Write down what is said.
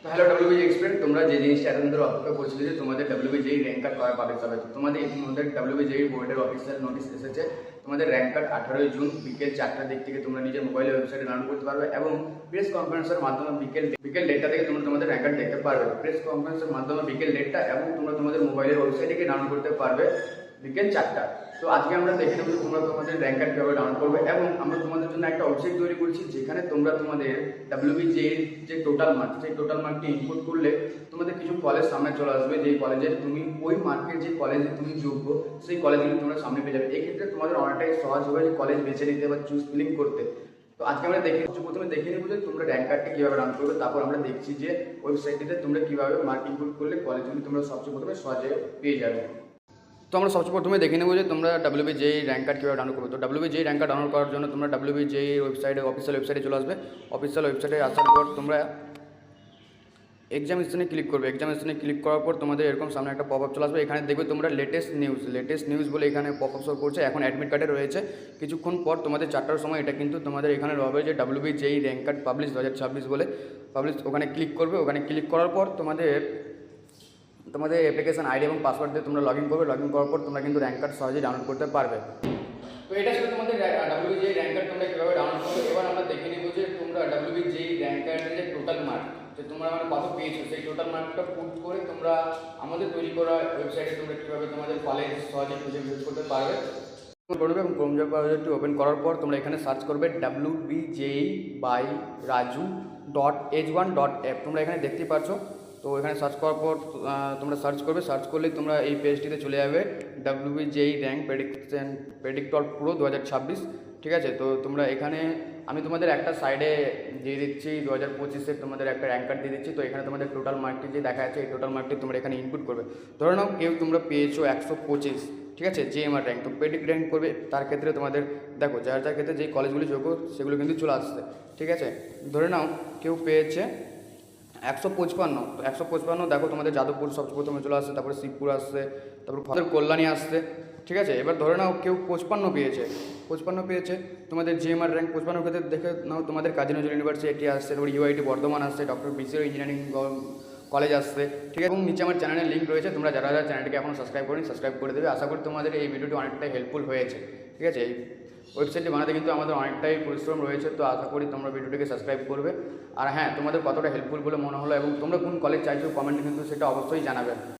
তো hello WBJEE experience, তোমরা যে জিনিসটা এতদিন ধরে অপেক্ষা করছিলে যে তোমাদের ডাব্লিউবিজেই র্যাঙ্ক কার্ড করা পাবে তবে তোমাদের তোমাদের ডাব্লিউবিজেই বোর্ডের অফিসিয়াল নোটিশ এসেছে। তোমাদের র্যাঙ্ক কার্ড 18ই জুন বিকেল 4টার দিক থেকে তোমরা নিজের মোবাইলের ওয়েবসাইটে ডাউনলোড করতে পারবে এবং প্রেস কনফারেন্সের মাধ্যমে বিকেল 1টা থেকে তোমরা তোমাদের র্যাঙ্ক কার্ড দেখতে পারবে। প্রেস কনফারেন্সের মাধ্যমে বিকেল 1টা এবং তোমরা তোমাদের মোবাইলের ওয়েবসাইটে গিয়ে ডাউনলোড করতে পারবে বিকেল 4টা। তো আজকে আমরা দেখে নেব তোমরা তোমাদের র্যাঙ্ক কার্ড কীভাবে ডাউনলোড করবে এবং আমরা তোমাদের জন্য একটা ওয়েবসাইট তৈরি করছি যেখানে তোমরা তোমাদের ডাব্লিউবিজেই যে টোটাল মার্ক সেই টোটাল মার্কটি ইনপুট করলে তোমাদের কিছু কলেজ সামনে চলে আসবে, যেই কলেজে তুমি ওই মার্কের যে কলেজে তুমি যোগ্য সেই কলেজগুলি তোমরা সামনে পেয়ে যাবে। এক্ষেত্রে তোমাদের অনেকটাই সহজ হবে যে কলেজ বেছে নিতে বা চুজ ফিলিং করতে। তো আজকে আমরা প্রথমে দেখে নেবো যে তোমরা র্যাঙ্ক কার্ডটি কীভাবে ডাউনলোড করবে, তারপর আমরা দেখছি যে ওয়েবসাইটটিতে তোমরা কীভাবে মার্ক ইনপুট করলে কলেজগুলি তোমরা সবচেয়ে প্রথমে সহজে পেয়ে যাবে। তো আমরা সবচেয়ে প্রথমে দেখে নেবো যে তোমরা ডাব্লিউবিজেই র্যাঙ্ক কার্ড কীভাবে ডাউনলোড করবে। তো ডাব্লিউবিজেই র্যাঙ্ক কার্ড ডাউনলোড করার জন্য তোমরা ডাব্লিউবিজেই ওয়েবসাইটে অফিসিয়াল ওয়েবসাইটে চলে আসবে। অফিসিয়াল ওয়েবসাইটে আসার পর তোমরা এক্সামিনেশনে ক্লিক করবে। এক্সামিনেশনে ক্লিক করার পর তোমাদের এরকম সামনে একটা পপ আপ চলে আসবে। এখানে দেখবে তোমরা লেটেস্ট নিউজ বলে এখানে পপ আপ শো করছে। এখন অ্যাডমিট কার্ডে রয়েছে, কিছুক্ষণ পর তোমাদের 4টার সময় এটা কিন্তু তোমাদের এখানে রবে যে ডাব্লিউবিজেই র্যাঙ্ক কার্ড পাবলিশ 2026 বলে পাবলিশ। ওখানে ক্লিক করবে। ওখানে ক্লিক করার পর তোমাদের অ্যাপ্লিকেশন আইডি এবং পাসওয়ার্ড দিয়ে তোমরা লগ ইন করবে। লগ ইন করার পর তোমরা কিন্তু র্যাঙ্ক কার্ড সহজেই ডাউনলোড করতে পারবে। তো এটা ছিল তোমাদের ডাব্লিউবিজেই র্যাঙ্ক কার্ড তোমরা কীভাবে ডাউনলোড করবে। এবার আমরা দেখে নেব যে তোমরা ডাব্লিউবিজেই র্যাঙ্ক কার্ডের যে টোটাল মার্ক যে তোমরা কত পেয়েছো সেই টোটাল মার্কটা পুট করে তোমরা আমাদের তৈরি করা ওয়েবসাইটে তোমরা কীভাবে তোমাদের কলেজ সহজে খুঁজে বের করতে পারবে করবে। এবং ক্রোম ব্রাউজারটি ওপেন করার পর তোমরা এখানে সার্চ করবে wbjeyi.raju.h1.app। তোমরা এখানে দেখতেই পাচ্ছ। তো এখানে সার্চ করার পর তোমরা সার্চ করবে। সার্চ করলেই তোমরা এই পেজটিতে চলে যাবে ডাব্লিউবিজেই র্যাঙ্ক প্রেডিক্টর প্রো 2026। ঠিক আছে, তো তোমরা এখানে আমি তোমাদের একটা সাইডে দিয়ে দিচ্ছি 2025-এর তোমাদের একটা র্যাঙ্ক কার্ড দিয়ে দিচ্ছি। তো এখানে তোমাদের টোটাল মার্কটি যে দেখা যাচ্ছে এই টোটাল মার্কটি তোমরা এখানে ইনপুট করবে। ধরে নাও কেউ তোমরা পেয়েছো 125, ঠিক আছে, জেএমআর র্যাঙ্ক। তো প্রেডিক্ট র্যাঙ্ক করবে, তার ক্ষেত্রে তোমাদের দেখো যার ক্ষেত্রে যেই কলেজগুলি যোগ্য সেগুলো কিন্তু চলে আসছে। ঠিক আছে, ধরে নাও কেউ পেয়েছে 155। তো 155 দেখো তোমাদের যাদবপুর সবচেয়ে প্রথমে চলে আসছে, তারপরে শিবপুর আসছে, তারপর কল্যাণী আসছে। ঠিক আছে, এবার ধরে নাও কেউ 55 পেয়েছে তোমাদের জিএমআর র্যাঙ্ক 55 ক্ষেত্রে দেখে নাও তোমাদের কাজী নজরুল ইউনিভার্সিটি আসছে, তারপর ইউআইটি বর্ধমান আসছে, ডক্টর বিসিআর ইঞ্জিনিয়ারিং কলেজ আসছে। ঠিক আছে, এবং নিচে আমার চ্যানেলের লিঙ্ক রয়েছে, তোমরা যারা চ্যানেলটিকে এখনও সাবস্ক্রাইব করেনি সাবস্ক্রাইব করে দেবে। আশা করি তোমাদের এই ভিডিওটি অনেকটাই হেল্পফুল হয়েছে। ঠিক আছে, এই ওয়েবসাইটটি বানাতে কিন্তু আমাদের অনেকটাই পরিশ্রম রয়েছে। তো আশা করি তোমরা ভিডিওটিকে সাবস্ক্রাইব করবে। আর হ্যাঁ, তোমাদের কতটা হেল্পফুল বলে মনে হলো এবং তোমরা কোন কলেজ চাইছো কমেন্টে কিন্তু সেটা অবশ্যই জানাবে।